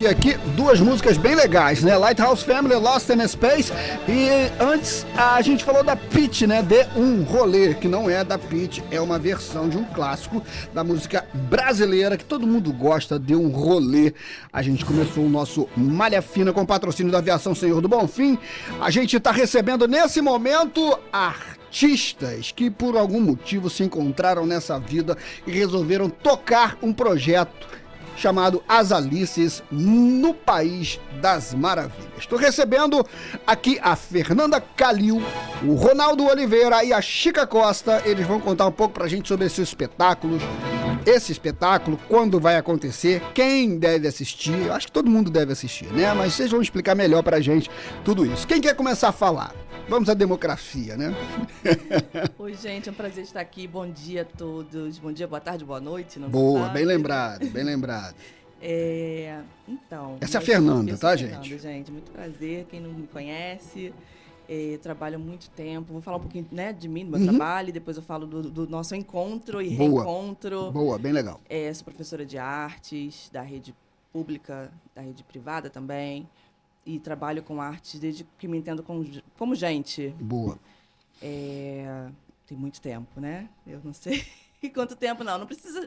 E aqui duas músicas bem legais, né? Lighthouse Family, Lost in Space. E antes a gente falou da Pitty, né? De um rolê, que não é da Pitty, é uma versão de um clássico da música brasileira que todo mundo gosta, de um rolê. A gente começou o nosso Malha Fina com patrocínio da Aviação Senhor do Bonfim. A gente está recebendo nesse momento artistas que por algum motivo se encontraram nessa vida e resolveram tocar um projeto chamado As Alices no País das Maravilhas. Estou recebendo aqui a Fernanda Calil, o Ronaldo Oliveira e a Chica Costa. Eles vão contar um pouco pra gente sobre esses espetáculos. Esse espetáculo, quando vai acontecer, quem deve assistir. Eu acho que todo mundo deve assistir, né? Mas vocês vão explicar melhor pra gente tudo isso. Quem quer começar a falar? Vamos à demografia, né? Oi, gente, é um prazer estar aqui. Bom dia a todos. Bom dia, boa tarde, boa noite. Não Boa, sabe. bem lembrado, bem lembrado. Então... Essa é a Fernanda, tá, Fernanda, gente? Muito prazer. Quem não me conhece, trabalho há muito tempo. Vou falar um pouquinho, né, de mim, do meu trabalho, e depois eu falo do nosso encontro e reencontro. Boa, bem legal. Sou professora de artes, da rede pública, da rede privada também. E trabalho com artes desde que me entendo como gente. Boa. Tem muito tempo, né? Eu não sei quanto tempo, não. Não precisa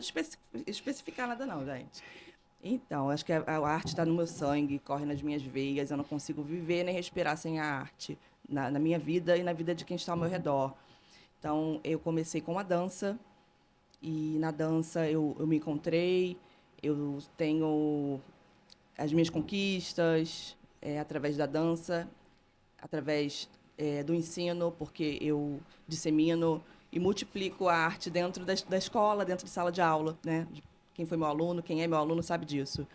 especificar nada, não, gente. Então, acho que a arte está no meu sangue, corre nas minhas veias. Eu não consigo viver nem respirar sem a arte na minha vida e na vida de quem está ao meu redor. Então, eu comecei com a dança. E na dança eu me encontrei. Eu tenho as minhas conquistas... através da dança, através do ensino, porque eu dissemino e multiplico a arte dentro da escola, dentro de sala de aula, né? Quem foi meu aluno, quem é meu aluno sabe disso.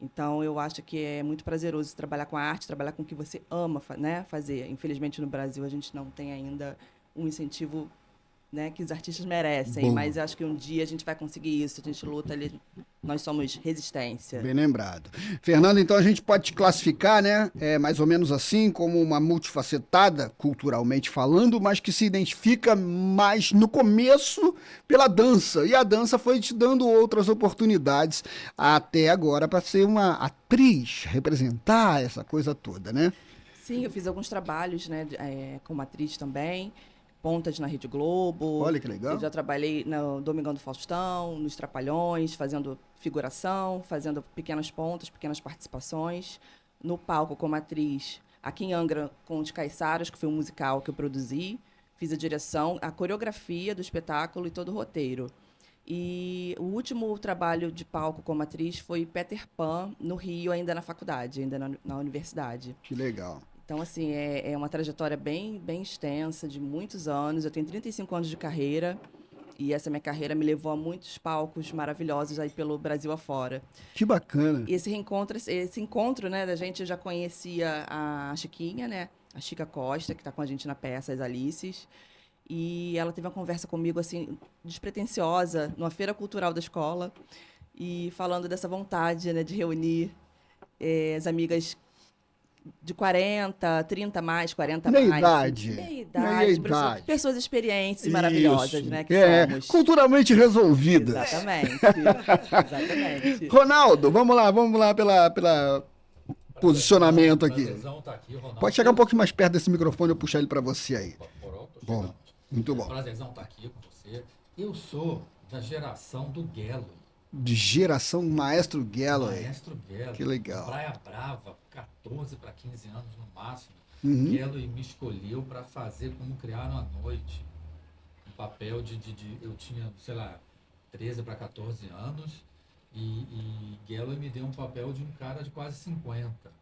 Então, eu acho que é muito prazeroso trabalhar com a arte, trabalhar com o que você ama, né, fazer. Infelizmente, no Brasil, a gente não tem ainda um incentivo, né, que os artistas merecem. Bom. Mas eu acho que um dia a gente vai conseguir isso, a gente luta ali, nós somos resistência. Bem lembrado. Fernanda, então a gente pode te classificar, né, mais ou menos assim, como uma multifacetada, culturalmente falando, mas que se identifica mais no começo pela dança. E a dança foi te dando outras oportunidades até agora para ser uma atriz, representar essa coisa toda, né? Sim, eu fiz alguns trabalhos, né, como atriz também. Pontas na Rede Globo. Olha que legal. Eu já trabalhei no Domingão do Faustão, nos Trapalhões, fazendo figuração, fazendo pequenas pontas, pequenas participações. No palco como atriz, aqui em Angra, com Os Caiçaras, que foi um musical que eu produzi. Fiz a direção, a coreografia do espetáculo e todo o roteiro. E o último trabalho de palco como atriz foi Peter Pan, no Rio, ainda na faculdade, ainda na universidade. Que legal. Então, assim, é uma trajetória bem extensa, de muitos anos. Eu tenho 35 anos de carreira e essa minha carreira me levou a muitos palcos maravilhosos aí pelo Brasil afora. Que bacana. E esse encontro, né, da gente, eu já conhecia a Chiquinha, né, a Chica Costa, que está com a gente na peça As Alices. E ela teve uma conversa comigo, assim, despretensiosa, numa feira cultural da escola, e falando dessa vontade, né, de reunir as amigas de 40, 30 mais, 40 Meia mais. idade. Meia Meia idade. idade. Pessoas experientes e maravilhosas, Isso. né? Que somos. Culturalmente resolvidas. Exatamente. Exatamente. Ronaldo, vamos lá pela posicionamento aqui. Tá aqui, Ronaldo. Pode chegar um pouquinho mais perto desse microfone e eu puxar ele para você aí. Bom, muito bom. Prazerzão estar aqui com você. Eu sou da geração do Galloway. De geração Maestro Galloway. Maestro Galloway. Que legal. Praia Brava, 14 para 15 anos no máximo. Uhum. Galloway me escolheu para fazer Como Criaram a Noite. Um papel eu tinha, sei lá, 13 para 14 anos. E Galloway me deu um papel de um cara de quase 50.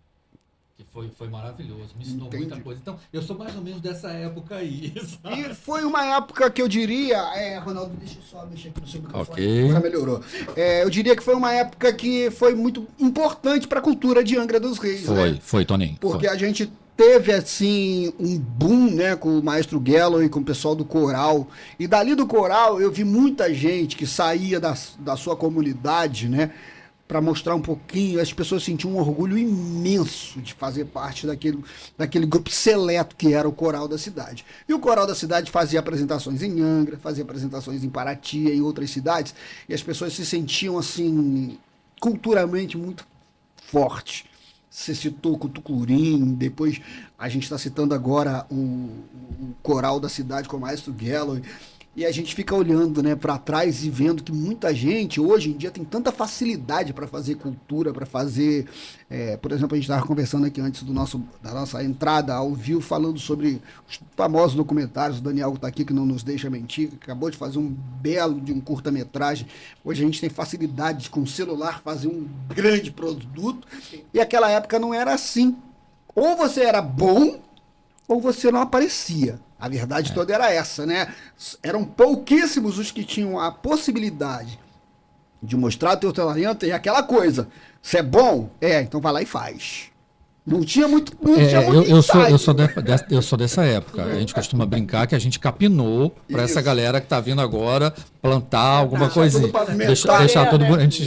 Que foi maravilhoso, me ensinou Entendi. muita coisa. Então, eu sou mais ou menos dessa época aí, sabe? E foi uma época que eu diria... Ronaldo, deixa eu só mexer aqui no seu microfone. Ok. Agora melhorou. Eu diria que foi uma época que foi muito importante para a cultura de Angra dos Reis. Né? Foi, Toninho. Porque a gente teve, assim, um boom, né, com o Maestro Galloway, com o pessoal do coral. E dali do coral eu vi muita gente que saía da sua comunidade, né, para mostrar um pouquinho. As pessoas sentiam um orgulho imenso de fazer parte daquele grupo seleto que era o coral da cidade. E o coral da cidade fazia apresentações em Angra, fazia apresentações em Paraty, em outras cidades, e as pessoas se sentiam, assim, culturalmente muito forte. Você citou o Cutucurim, depois a gente está citando agora o coral da cidade com o Maestro Gelloway. E a gente fica olhando, né, para trás e vendo que muita gente hoje em dia tem tanta facilidade para fazer cultura, para fazer, por exemplo, a gente estava conversando aqui antes da nossa entrada ao vivo, falando sobre os famosos documentários. O Daniel está aqui, que não nos deixa mentir, que acabou de fazer um belo de um curta-metragem. Hoje a gente tem facilidade de, com o celular, fazer um grande produto. E aquela época não era assim. Ou você era bom, ou você não aparecia. A verdade toda era essa, né? Eram pouquíssimos os que tinham a possibilidade de mostrar o teu talento e aquela coisa. Você é bom? Então vai lá e faz. Não tinha muito eu sou dessa época. A gente costuma brincar que a gente capinou para essa galera que tá vindo agora plantar alguma coisinha. Deixar tudo. A gente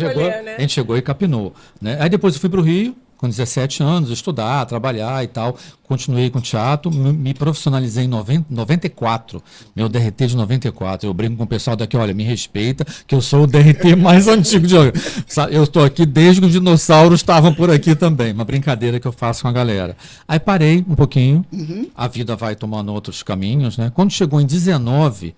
chegou e capinou, né? Aí depois eu fui para o Rio, com 17 anos, estudar, trabalhar e tal. Continuei com teatro, me profissionalizei em 94, meu DRT de 94. Eu brinco com o pessoal daqui, olha, me respeita, que eu sou o DRT mais antigo de hoje. Eu estou aqui desde que os dinossauros estavam por aqui também. Uma brincadeira que eu faço com a galera. Aí parei um pouquinho, a vida vai tomando outros caminhos, né? Quando chegou em 19,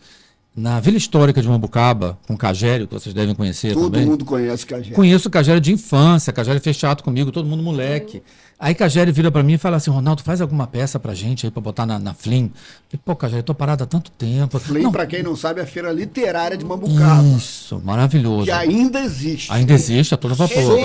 na Vila Histórica de Mambucaba, com Cagério, que vocês devem conhecer também. Todo mundo conhece Cagério. Conheço o Cagério de infância, Cagério fez teatro comigo, todo mundo moleque. Aí Cagério vira pra mim e fala assim, Ronaldo, faz alguma peça pra gente aí, pra botar na Flim. Eu falei, pô, Cagério, eu tô parado há tanto tempo. Flim, pra quem não sabe, é a feira literária de Mambucaba. Isso, maravilhoso. Que ainda existe. Ainda existe, a todo vapor.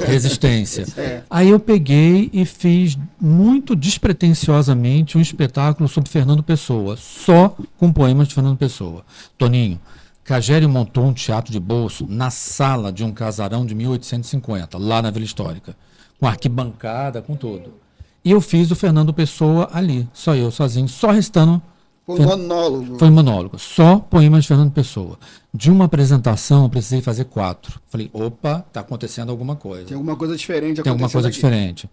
Resistência. Aí eu peguei e fiz muito despretensiosamente um espetáculo sobre Fernando Pessoa, só com poemas de Fernando Pessoa. Toninho, Cagério montou um teatro de bolso na sala de um casarão de 1850, lá na Vila Histórica, com arquibancada, com tudo. E eu fiz o Fernando Pessoa ali, só eu, sozinho, só recitando. Foi um monólogo. Foi um monólogo, só poemas de Fernando Pessoa. De uma apresentação, eu precisei fazer 4. Falei, opa, tá acontecendo alguma coisa. Tem alguma coisa diferente acontecendo. Tem alguma coisa aqui. diferente.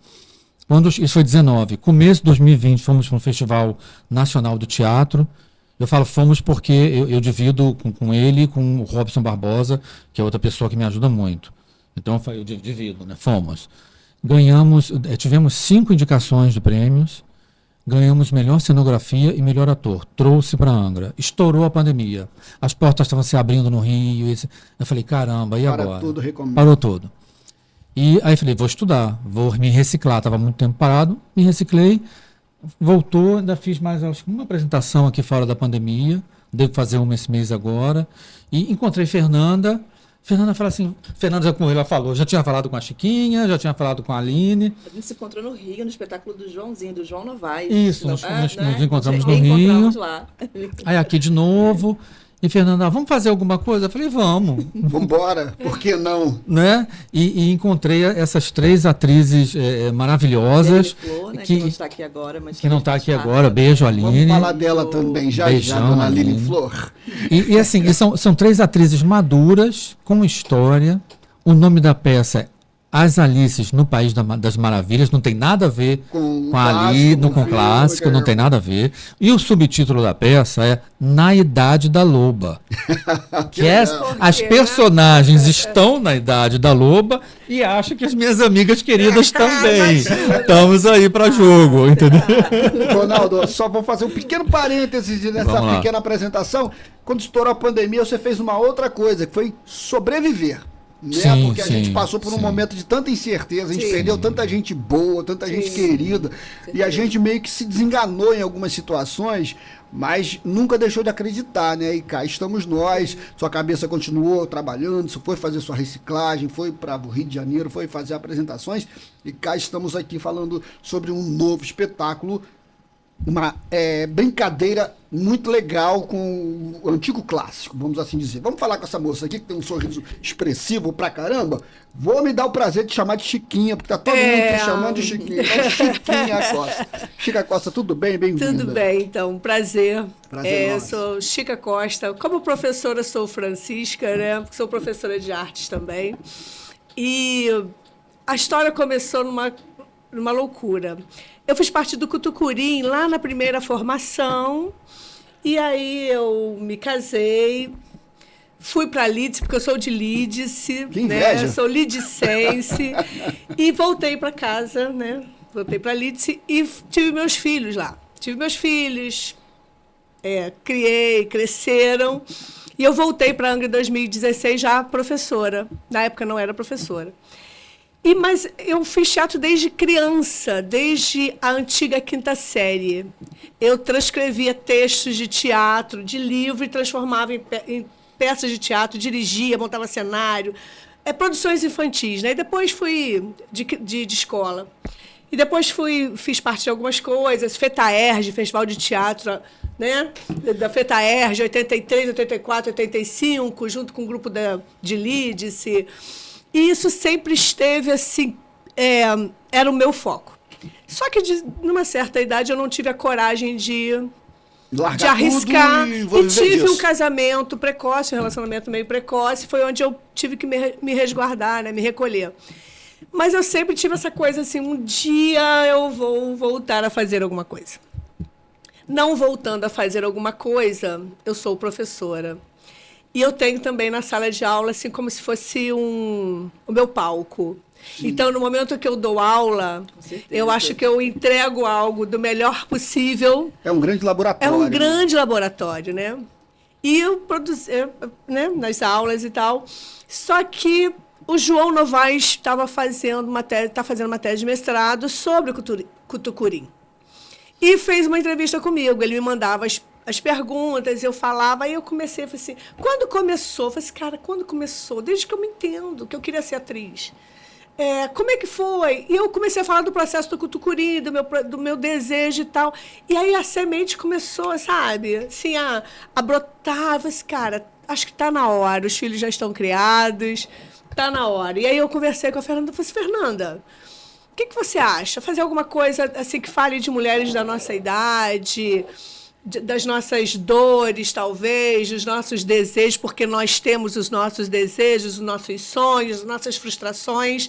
Isso foi 19. Começo de 2020, fomos para um Festival Nacional do Teatro. Eu falo fomos porque eu divido com ele e com o Robson Barbosa, que é outra pessoa que me ajuda muito. Então eu divido, né? Fomos. Ganhamos, tivemos 5 indicações de prêmios, ganhamos melhor cenografia e melhor ator. Trouxe para Angra. Estourou a pandemia. As portas estavam se abrindo no Rio. Eu falei, caramba, e agora? Parou tudo. E aí falei, vou estudar, vou me reciclar. Estava muito tempo parado, me reciclei. Voltou, ainda fiz mais uma apresentação aqui fora da pandemia, devo fazer uma esse mês agora, e encontrei Fernanda. Fernanda fala assim, Fernanda, como ela falou, já tinha falado com a Chiquinha, já tinha falado com a Aline. A gente se encontrou no Rio, no espetáculo do Joãozinho, do João Novaes. Isso, nos encontramos no Rio. Lá. Aí aqui de novo. E Fernanda, vamos fazer alguma coisa? Eu falei, vamos. Vamos embora, por que não? Né? E encontrei essas 3 atrizes maravilhosas. Flor, né, que não está aqui agora. Mas que não está aqui agora. Beijo, Aline. Vamos falar dela também, já, dona Aline Flor. E assim, são 3 atrizes maduras, com história. O nome da peça é As Alices no País das Maravilhas, não tem nada a ver com a Aline, com o clássico, não tem nada a ver. E o subtítulo da peça é Na Idade da Loba. As personagens estão na idade da loba e acho que as minhas amigas queridas também. Estamos aí para jogo, entendeu? Ronaldo, só vou fazer um pequeno parênteses nessa pequena apresentação. Quando estourou a pandemia, você fez uma outra coisa, que foi sobreviver. Né? Sim, porque a gente passou por um momento de tanta incerteza, a gente perdeu tanta gente boa, tanta gente querida, e a gente meio que se desenganou em algumas situações, mas nunca deixou de acreditar, né? E cá estamos nós, sua cabeça continuou trabalhando, você foi fazer sua reciclagem, foi para o Rio de Janeiro, foi fazer apresentações, e cá estamos aqui falando sobre um novo espetáculo, uma brincadeira muito legal com o antigo clássico, vamos assim dizer. Vamos falar com essa moça aqui que tem um sorriso expressivo pra caramba. Vou me dar o prazer de chamar de Chiquinha, porque tá todo mundo te chamando de Chiquinha. Então, Chiquinha Costa. Chica Costa, tudo bem? Bem-vinda. Tudo bem, então, prazer. Prazer eu sou Chica Costa. Como professora, sou Francisca, né? Sou professora de artes também. E a história começou numa loucura. Eu fiz parte do Cutucurim lá na primeira formação, e aí eu me casei, fui para Leeds, porque eu sou de Leeds, Que inveja. né? Sou lidicense, e voltei para casa, né? Voltei para Leeds e tive meus filhos lá. Tive meus filhos, criei, cresceram, e eu voltei para a Angra em 2016 já professora. Na época não era professora. Mas eu fiz teatro desde criança, desde a antiga quinta série. Eu transcrevia textos de teatro, de livro, e transformava em peças de teatro, dirigia, montava cenário, produções infantis, né? E depois fui de escola. E depois fiz parte de algumas coisas, FETAERJ, Festival de Teatro, né? Da FETAERJ, 83, 84, 85, junto com o grupo de Leeds. E isso sempre esteve assim, era o meu foco. Só que, numa certa idade, eu não tive a coragem de arriscar. E tive um casamento precoce, um relacionamento meio precoce. Foi onde eu tive que me resguardar, né? Me recolher. Mas eu sempre tive essa coisa assim, um dia eu vou voltar a fazer alguma coisa. Não voltando a fazer alguma coisa, eu sou professora. E eu tenho também na sala de aula, assim, como se fosse o meu palco. Sim. Então, no momento que eu dou aula, eu acho que eu entrego algo do melhor possível. É um grande laboratório. É um grande laboratório, né? E eu produzi, né, nas aulas e tal. Só que o João Novaes está fazendo uma tese de mestrado sobre o Cutucurim. E fez uma entrevista comigo. Ele me mandava as perguntas, eu falava, aí eu comecei a falar assim, quando começou? Eu falei assim, cara, quando começou? Desde que eu me entendo, que eu queria ser atriz. Como é que foi? E eu comecei a falar do processo do Cutucurim, do meu desejo e tal. E aí a semente começou, sabe, assim, a brotar. Eu falei assim, cara, acho que está na hora, os filhos já estão criados, está na hora. E aí eu conversei com a Fernanda, eu falei assim, Fernanda, o que você acha? Fazer alguma coisa assim que fale de mulheres da nossa idade, das nossas dores, talvez, dos nossos desejos, porque nós temos os nossos desejos, os nossos sonhos, as nossas frustrações.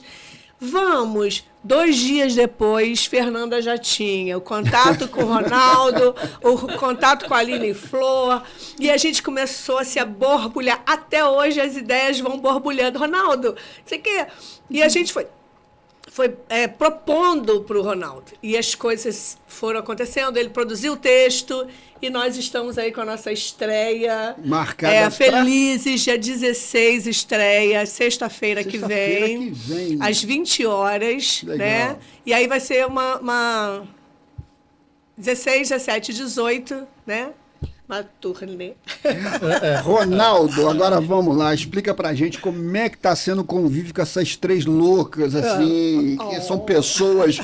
Vamos! 2 dias depois, Fernanda já tinha o contato com o Ronaldo, o contato com a Aline Flor, e a gente começou a borbulhar. Até hoje as ideias vão borbulhando. Ronaldo, sei que. E a gente foi propondo para o Ronaldo. E as coisas foram acontecendo, ele produziu o texto e nós estamos aí com a nossa estreia. Marcada. Felizes, dia 16, estreia, sexta-feira que vem, às 20 horas. Legal. Né? E aí vai ser uma 16, 17, 18, né? Uma turnê. Ronaldo, agora vamos lá, explica pra gente como é que tá sendo o convívio com essas 3 loucas, assim, que são pessoas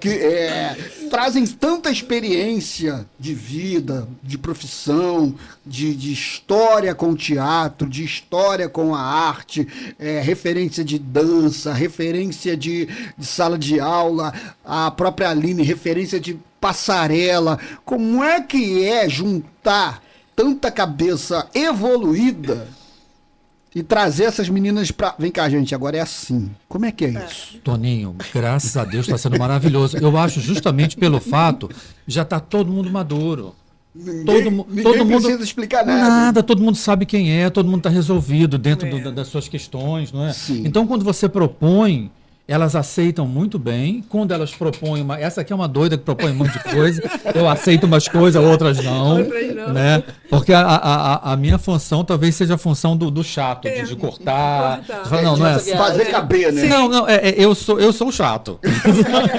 que trazem tanta experiência de vida, de profissão, de história com o teatro, de história com a arte, referência de dança, referência de sala de aula, a própria Aline, referência de passarela. Como é que juntar tanta cabeça evoluída e trazer essas meninas pra... Vem cá, gente, agora é assim. Como é que é isso? Toninho, graças a Deus está sendo maravilhoso. Eu acho justamente pelo fato, já está todo mundo maduro. Ninguém precisa explicar nada. Todo mundo sabe quem é, todo mundo está resolvido dentro das suas questões, não é? Sim. Então, quando você propõe, elas aceitam muito bem. Quando elas propõem essa aqui é uma doida que propõe um monte de coisa. Eu aceito umas coisas, outras não. Né? Porque a minha função talvez seja a função do chato, de cortar. De falar, não é fazer caber, né? Não, eu sou o chato.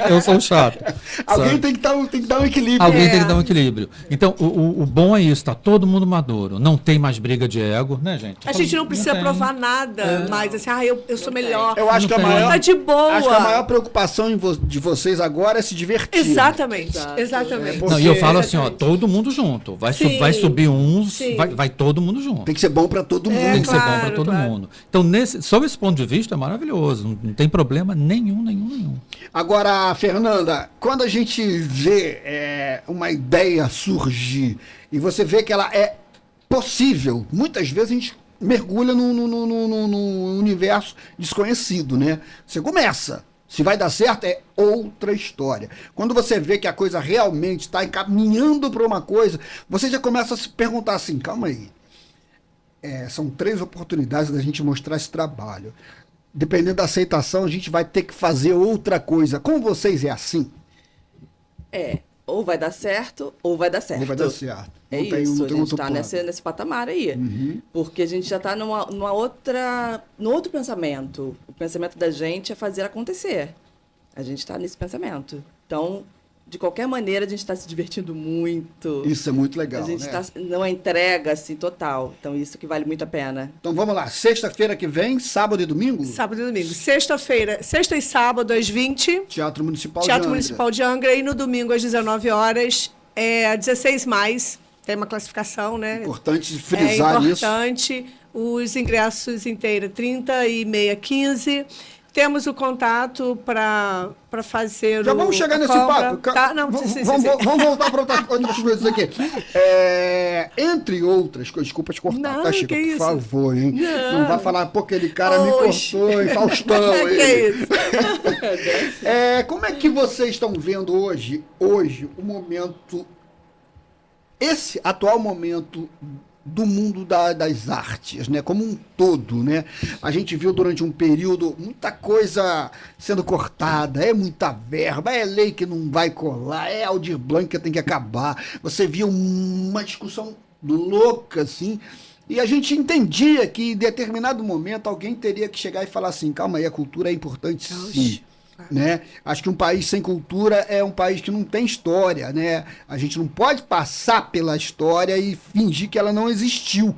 Eu sou o chato. Alguém tem que dar um equilíbrio. Alguém tem que dar um equilíbrio. Então, o bom é isso, tá todo mundo maduro. Não tem mais briga de ego, né, gente? A gente não precisa provar nada mais, assim, eu sou melhor. Eu acho que a maior... Tá de boa. Acho que a maior preocupação de vocês agora é se divertir. Exatamente. Não, e eu falo assim, todo mundo junto. Vai subir uns, vai todo mundo junto. Tem que ser bom para todo mundo. Tem que ser bom para todo mundo. Então, sob esse ponto de vista, é maravilhoso. Não tem problema nenhum. Agora, Fernanda, quando a gente vê uma ideia surgir e você vê que ela é possível, muitas vezes a gente mergulha no universo desconhecido, né? Você começa. Se vai dar certo, é outra história. Quando você vê que a coisa realmente está encaminhando para uma coisa, você já começa a se perguntar assim, calma aí, são 3 oportunidades da gente mostrar esse trabalho. Dependendo da aceitação, a gente vai ter que fazer outra coisa. Com vocês é assim? Ou vai dar certo, ou vai dar certo. Ou vai dar certo. É Não tem- isso, não a tem gente outro está plano. nesse patamar aí. Porque a gente já está num outro pensamento. O pensamento da gente é fazer acontecer. A gente está nesse pensamento. Então, de qualquer maneira, a gente está se divertindo muito. Isso é muito legal, A gente né? está numa entrega assim, total. Então, isso que vale muito a pena. Então vamos lá, sexta-feira que vem, sábado e domingo? Sábado e domingo. Sexta-feira, sexta e sábado, às 20, Teatro Municipal Teatro de Angra. Municipal de Angra. E no domingo, às 19 horas, 16 mais. Tem uma classificação, né? Importante frisar é isso. importante. Os ingressos inteiros, 30 e meia, 15. Temos o contato para fazer Já vamos chegar nesse papo. Tá? Não, vamos, sim. vamos voltar para outras coisas aqui. Entre outras coisas, desculpa te cortar, Não, tá, Chico? que Por isso? favor, hein? Não vai falar, pô, aquele cara me Oxe. cortou em Faustão. Que ele. isso? Como é que vocês estão vendo hoje o momento, esse atual momento do mundo das artes, né? Como um todo, né? A gente viu durante um período muita coisa sendo cortada, é muita verba, é lei que não vai colar, é Aldir Blanc que tem que acabar. Você via uma discussão louca, assim, e a gente entendia que em determinado momento alguém teria que chegar e falar assim, calma aí, a cultura é importante sim. Né? Acho que um país sem cultura é um país que não tem história, né? A gente não pode passar pela história e fingir que ela não existiu,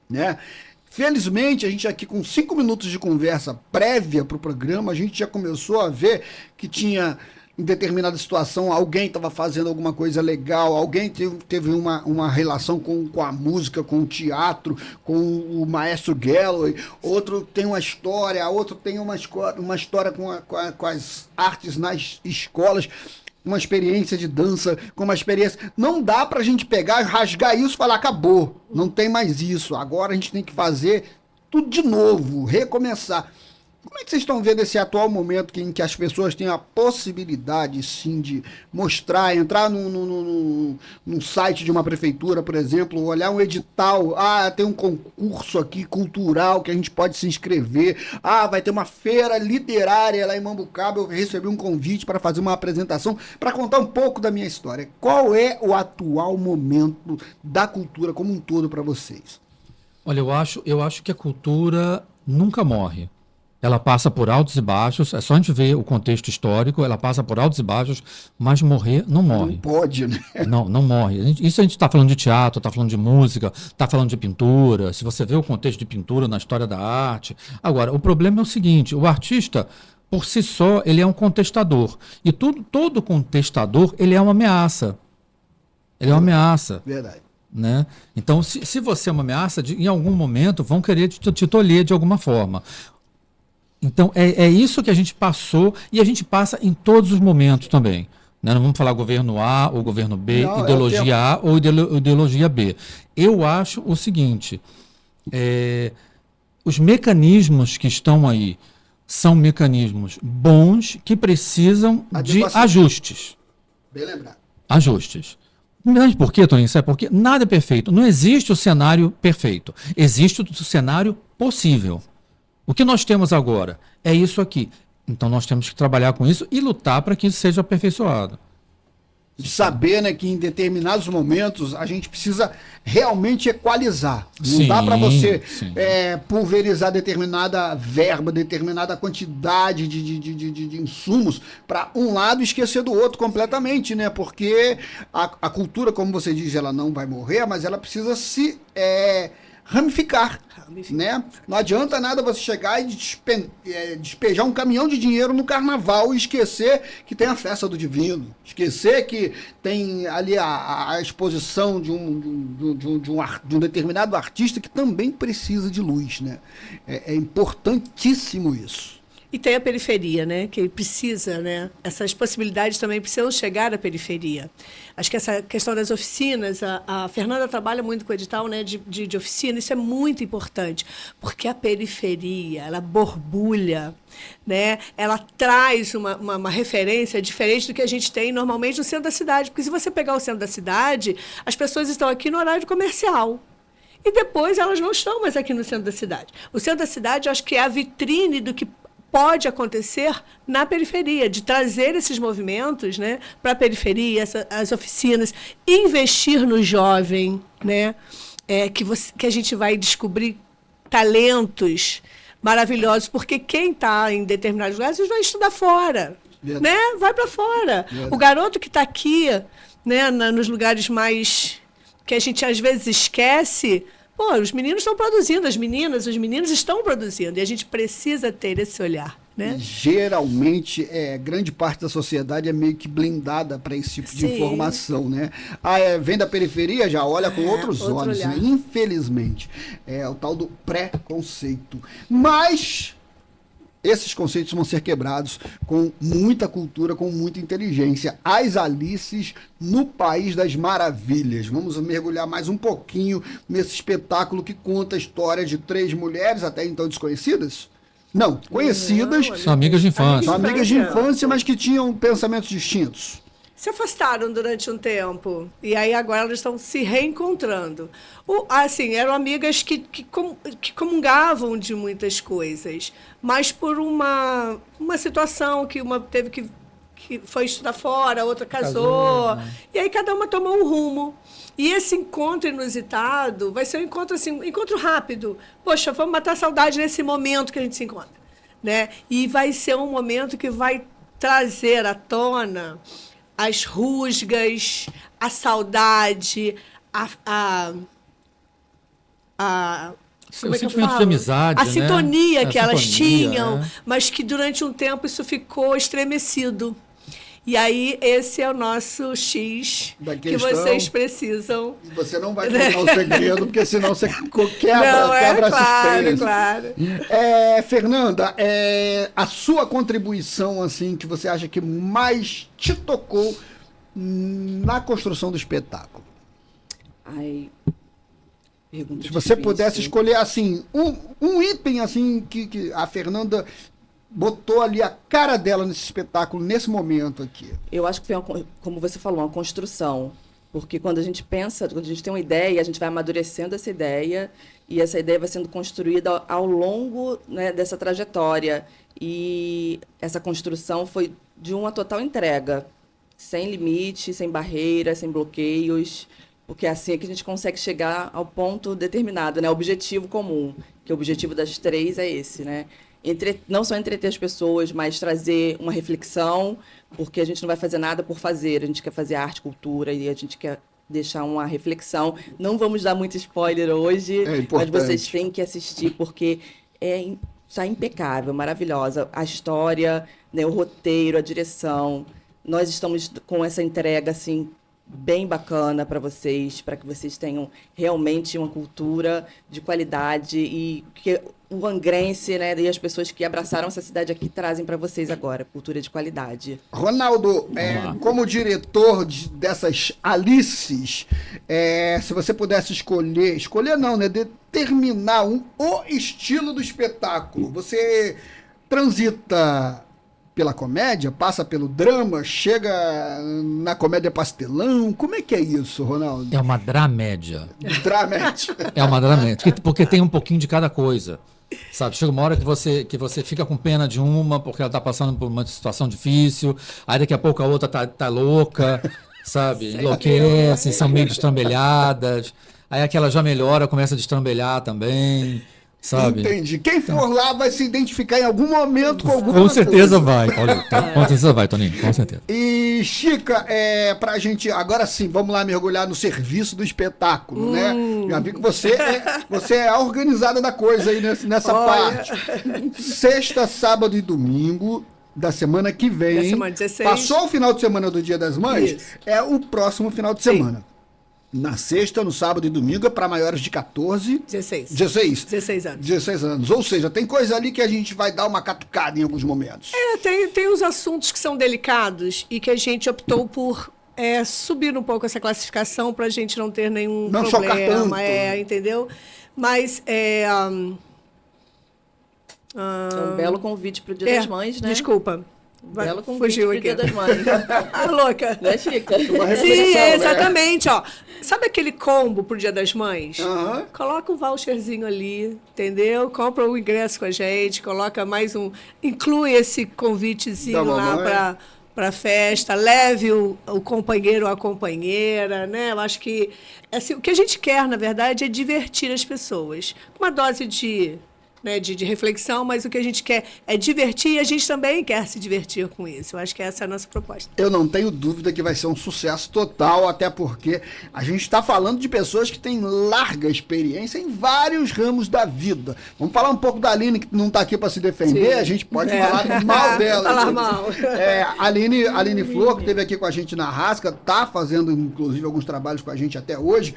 né? Felizmente, a gente aqui com 5 minutos de conversa prévia para o programa, a gente já começou a ver que tinha, em determinada situação, alguém estava fazendo alguma coisa legal, alguém teve uma relação com a música, com o teatro, com o maestro Galloway, outro tem uma história, outro tem uma história com as artes nas escolas, uma experiência de dança, com uma experiência... Não dá pra gente pegar, rasgar isso e falar, acabou, não tem mais isso, agora a gente tem que fazer tudo de novo, recomeçar. Como é que vocês estão vendo esse atual momento em que as pessoas têm a possibilidade, sim, de mostrar, entrar num site de uma prefeitura, por exemplo, olhar um edital, tem um concurso aqui cultural que a gente pode se inscrever, vai ter uma feira literária lá em Mambucaba, eu recebi um convite para fazer uma apresentação, para contar um pouco da minha história. Qual é o atual momento da cultura como um todo para vocês? Olha, eu acho que a cultura nunca morre. Ela passa por altos e baixos, é só a gente ver o contexto histórico, ela passa por altos e baixos, mas morrer não morre. Não pode, né? Não morre. Isso a gente está falando de teatro, está falando de música, está falando de pintura, se você vê o contexto de pintura na história da arte. Agora, o problema é o seguinte, o artista, por si só, ele é um contestador. E todo contestador, ele é uma ameaça. Ele é uma ameaça. Verdade. Né? Então, se você é uma ameaça, em algum momento vão querer te tolher de alguma forma. Então, é isso que a gente passou e a gente passa em todos os momentos também. Né? Não vamos falar governo A ou governo B, Não, ideologia A ou ideologia B. Eu acho o seguinte, os mecanismos que estão aí são mecanismos bons que precisam de ajustes. Bem lembrado. Ajustes. Mas por quê, Toninho? Sabe por quê? Nada é perfeito. Não existe o cenário perfeito. Existe o cenário possível. O que nós temos agora é isso aqui. Então nós temos que trabalhar com isso e lutar para que isso seja aperfeiçoado. Saber, né, que em determinados momentos a gente precisa realmente equalizar. Não Sim, dá para você sim. pulverizar determinada verba, determinada quantidade de insumos para um lado e esquecer do outro completamente, né? Porque a cultura, como você diz, ela não vai morrer, mas ela precisa se ramificar. Né? Não adianta nada você chegar e despejar um caminhão de dinheiro no carnaval e esquecer que tem a festa do divino, esquecer que tem ali a exposição de um determinado artista que também precisa de luz, né? É importantíssimo isso. E tem a periferia, né? Que precisa, né? Essas possibilidades também precisam chegar à periferia. Acho que essa questão das oficinas, a Fernanda trabalha muito com o edital, né? De oficina, isso é muito importante, porque a periferia, ela borbulha, né? Ela traz uma referência diferente do que a gente tem normalmente no centro da cidade, porque se você pegar o centro da cidade, as pessoas estão aqui no horário comercial. e depois elas não estão mais aqui no centro da cidade. O centro da cidade, eu acho que é a vitrine do que pode acontecer na periferia, de trazer esses movimentos, né, para a periferia, as oficinas, investir no jovem, né, que a gente vai descobrir talentos maravilhosos, porque quem está em determinados lugares vai estudar fora, né, vai para fora. O garoto que está aqui, né, nos lugares mais que a gente às vezes esquece, pô, os meninos estão produzindo, as meninas, os meninos estão produzindo, e a gente precisa ter esse olhar, né? Geralmente, grande parte da sociedade é meio que blindada para esse tipo de informação, né? Vem da periferia, já olha com outros olhos, né? Infelizmente. É o tal do preconceito. Mas esses conceitos vão ser quebrados com muita cultura, com muita inteligência. As Alices no País das Maravilhas. Vamos mergulhar mais um pouquinho nesse espetáculo que conta a história de 3 mulheres, até então desconhecidas? Não, conhecidas. São amigas de infância. São amigas de infância, mas que tinham pensamentos distintos. Se afastaram durante um tempo, e aí agora elas estão se reencontrando. Assim, eram amigas que comungavam de muitas coisas, mas por uma situação que uma teve que foi estudar fora, a outra casou, e aí cada uma tomou um rumo. E esse encontro inusitado vai ser um encontro, assim, um encontro rápido. Poxa, vamos matar a saudade nesse momento que a gente se encontra, né? E vai ser um momento que vai trazer à tona as rusgas, a saudade, o sentimento de amizade, a sintonia que elas tinham, né? mas que durante um tempo isso ficou estremecido. E aí, esse é o nosso X que vocês precisam. Você não vai contar o segredo, porque senão você quebra a suspense. Claro. Fernanda, a sua contribuição, assim, que você acha que mais te tocou na construção do espetáculo? Pergunta Se você difícil. pudesse escolher, assim, um item, assim, que a Fernanda botou ali a cara dela nesse espetáculo, nesse momento aqui. Eu acho que foi, como você falou, uma construção. Porque quando a gente pensa, quando a gente tem uma ideia, a gente vai amadurecendo essa ideia, e essa ideia vai sendo construída ao longo, né, dessa trajetória. E essa construção foi de uma total entrega, sem limite, sem barreiras, sem bloqueios, porque é assim que a gente consegue chegar ao ponto determinado, né, objetivo comum, que o objetivo das 3 é esse, né? Não só entreter as pessoas, mas trazer uma reflexão, porque a gente não vai fazer nada por fazer, a gente quer fazer arte, cultura, e a gente quer deixar uma reflexão. Não vamos dar muito spoiler hoje, mas vocês têm que assistir, porque está impecável, maravilhosa. A história, né, o roteiro, a direção. Nós estamos com essa entrega, assim, bem bacana para vocês, para que vocês tenham realmente uma cultura de qualidade e que o angrense, né, e as pessoas que abraçaram essa cidade aqui trazem para vocês agora, cultura de qualidade. Ronaldo, como diretor dessas Alices, se você pudesse escolher não, né, determinar o estilo do espetáculo, você transita pela comédia, passa pelo drama, chega na comédia pastelão, como é que é isso, Ronaldo? É uma dramédia. Dramédia. É uma dramédia, porque tem um pouquinho de cada coisa. Sabe, chega uma hora que você fica com pena de uma, porque ela tá passando por uma situação difícil, aí daqui a pouco a outra tá louca, sabe, enlouquece, são meio destrambelhadas, aí aquela já melhora, começa a destrambelhar também, sabe? Entendi. Quem for lá vai se identificar em algum momento com alguma coisa. Com certeza coisa. vai, olha, com certeza vai, Toninho, com certeza. E, Chica, pra gente, agora sim, vamos lá mergulhar no serviço do espetáculo, né? Já vi que você é a organizada da coisa aí nessa parte. Sexta, sábado e domingo da semana que vem. Da semana 16. Passou o final de semana do Dia das Mães? Isso. É o próximo final de semana. Na sexta, no sábado e domingo é para maiores de 16 anos. 16 anos. Ou seja, tem coisa ali que a gente vai dar uma catucada em alguns momentos. Tem uns assuntos que são delicados e que a gente optou por subir um pouco essa classificação para a gente não ter nenhum problema. Chocar tanto. Entendeu? Mas É um belo convite para o Dia das Mães, né? Desculpa. Belo convite fugiu pro aqui. Dia das Mães. Ah, louca. Não é, Chica? Uma Sim, reflexão, né? exatamente, ó. Sabe aquele combo pro Dia das Mães? Aham. Coloca um voucherzinho ali, entendeu? Compra o ingresso com a gente, coloca mais um... Inclui esse convitezinho Da lá mamãe. para festa, leve o companheiro ou a companheira, né? Eu acho que assim, o que a gente quer, na verdade, é divertir as pessoas. Uma dose de reflexão, mas o que a gente quer é divertir e a gente também quer se divertir com isso. Eu acho que essa é a nossa proposta. Eu não tenho dúvida que vai ser um sucesso total, até porque a gente está falando de pessoas que têm larga experiência em vários ramos da vida. Vamos falar um pouco da Aline, que não está aqui para se defender, Sim. a gente pode falar mal dela. Falar mal. A Aline Flor, que esteve aqui com a gente na Rasca, está fazendo, inclusive, alguns trabalhos com a gente até hoje.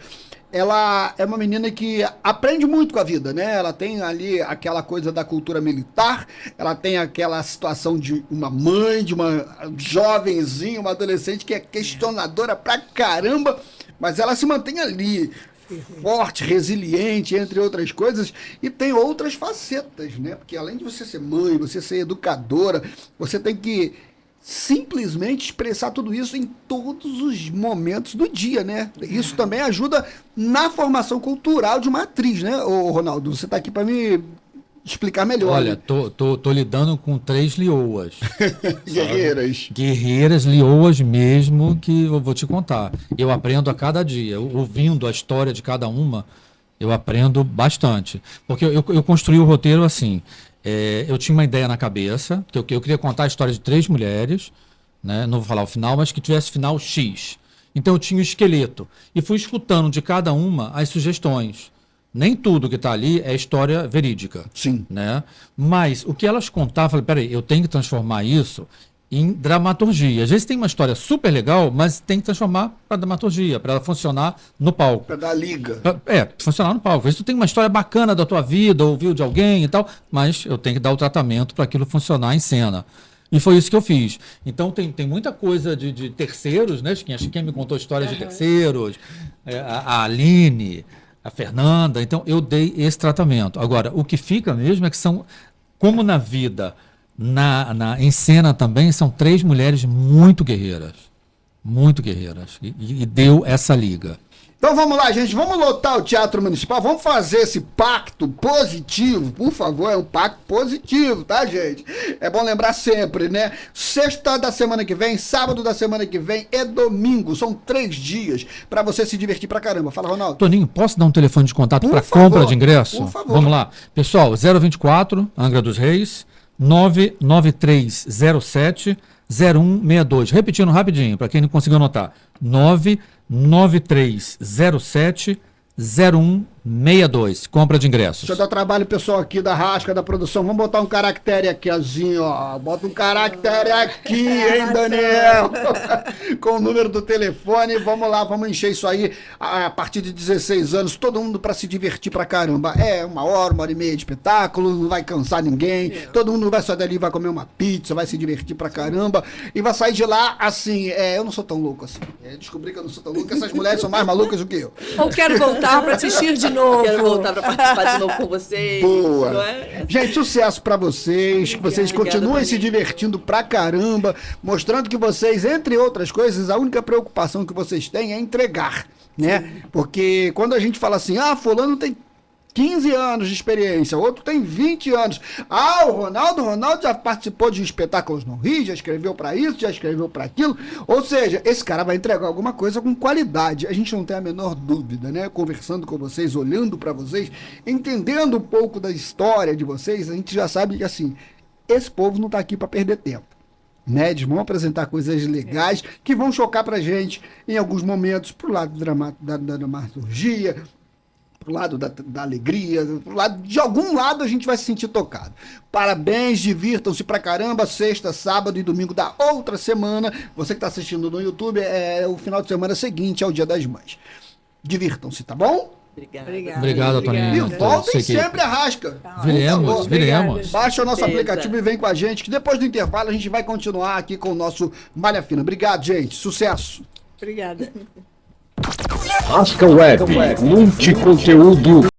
Ela é uma menina que aprende muito com a vida, né? Ela tem ali aquela coisa da cultura militar, ela tem aquela situação de uma mãe, de uma jovenzinha, uma adolescente que é questionadora pra caramba, mas ela se mantém ali, forte, resiliente, entre outras coisas, e tem outras facetas, né? Porque além de você ser mãe, você ser educadora, você tem que simplesmente expressar tudo isso em todos os momentos do dia, né? Isso também ajuda na formação cultural de uma atriz, né, ô Ronaldo? Você está aqui para me explicar melhor. Olha, né? tô lidando com 3 leoas. Guerreiras. Guerreiras, leoas mesmo, que eu vou te contar. Eu aprendo a cada dia. Ouvindo a história de cada uma, eu aprendo bastante. Porque eu construí o roteiro assim. Eu tinha uma ideia na cabeça, que eu queria contar a história de 3 mulheres, né? Não vou falar o final, mas que tivesse final X. Então eu tinha o esqueleto. E fui escutando de cada uma as sugestões. Nem tudo que está ali é história verídica. Sim. Né? Mas o que elas contavam, eu falei, peraí, eu tenho que transformar isso em dramaturgia. Às vezes tem uma história super legal, mas tem que transformar para dramaturgia, para ela funcionar no palco. Para dar liga. Funcionar no palco. Às vezes tu tem uma história bacana da tua vida, ouviu de alguém e tal, mas eu tenho que dar o tratamento para aquilo funcionar em cena. E foi isso que eu fiz. Então tem muita coisa de terceiros, né? Quem me contou histórias de terceiros, a Aline, a Fernanda. Então eu dei esse tratamento. Agora, o que fica mesmo é que são, como na vida, em cena também, são 3 mulheres muito guerreiras. Muito guerreiras. E deu essa liga. Então vamos lá, gente, vamos lotar o Teatro Municipal, vamos fazer esse pacto positivo, por favor, é um pacto positivo, tá, gente? É bom lembrar sempre, né? Sexta da semana que vem, sábado da semana que vem e domingo, são 3 dias pra você se divertir pra caramba. Fala, Ronaldo. Toninho, posso dar um telefone de contato para favor, compra de ingresso? por favor. Vamos lá. Pessoal, 024, Angra dos Reis, 99307 0162. Repetindo rapidinho, para quem não conseguiu anotar. 99307 0162. Compra de ingressos. Deixa eu dar trabalho pessoal aqui da Rasca, da produção. Vamos botar um caractere aqui, assim, ó. Bota um caractere aqui, hein, Daniel? Com o número do telefone. Vamos lá, vamos encher isso aí. A partir de 16 anos, todo mundo para se divertir pra caramba. É 1 hora e meia de espetáculo, não vai cansar ninguém. Todo mundo vai sair dali, vai comer uma pizza, vai se divertir pra caramba. E vai sair de lá, assim, eu não sou tão louco assim. Descobri que eu não sou tão louco, essas mulheres são mais malucas do que eu. Ou quero voltar para assistir de novo. Quero voltar para participar de novo com vocês. Boa. Não é? Gente, sucesso pra vocês, que vocês Obrigada, continuem se Toninho. divertindo pra caramba, mostrando que vocês, entre outras coisas, a única preocupação que vocês têm é entregar, né? Porque quando a gente fala assim, fulano tem 15 anos de experiência, outro tem 20 anos. O Ronaldo já participou de espetáculos no Rio, já escreveu pra isso, já escreveu pra aquilo. Ou seja, esse cara vai entregar alguma coisa com qualidade. A gente não tem a menor dúvida, né? Conversando com vocês, olhando pra vocês, entendendo um pouco da história de vocês, a gente já sabe que, assim, esse povo não tá aqui pra perder tempo. Né? Eles vão apresentar coisas legais que vão chocar pra gente em alguns momentos, pro lado da dramaturgia, pro lado da alegria, de algum lado a gente vai se sentir tocado. Parabéns, divirtam-se pra caramba, sexta, sábado e domingo da outra semana. Você que está assistindo no YouTube, o final de semana seguinte ao Dia das Mães. Divirtam-se, tá bom? Obrigada. Obrigado, Toninho. E voltem Sei que- sempre a Rasca. Viremos. Baixa o nosso Beleza. aplicativo e vem com a gente, que depois do intervalo a gente vai continuar aqui com o nosso Malha Fina. Obrigado, gente. Sucesso. Obrigada. Rasca Web, multiconteúdo.